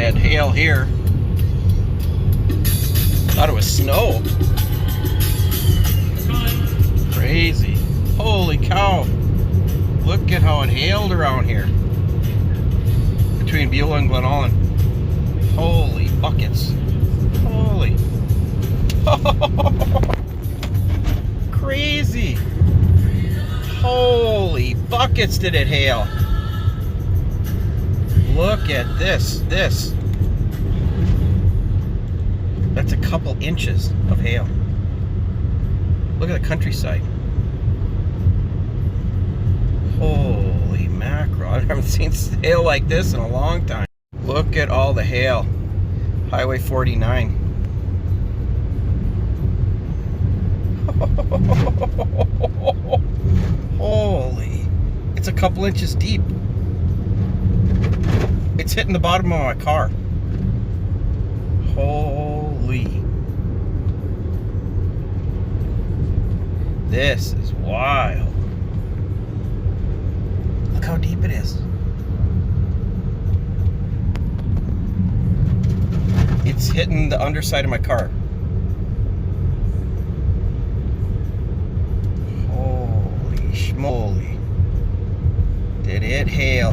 had hail here. Thought it was snow. Crazy. Holy cow. Look at how it hailed around here. Between Beulah and Glen Ullin. Holy buckets. Holy. Crazy. Holy buckets did it hail. Look at this. That's a couple inches of hail. Look at the countryside. Holy mackerel. I haven't seen hail like this in a long time. Look at all the hail. Highway 49. Holy. It's a couple inches deep. It's hitting the bottom of my car. Holy. This is wild. Look how deep it is. It's hitting the underside of my car. Holy schmoly. Did it hail?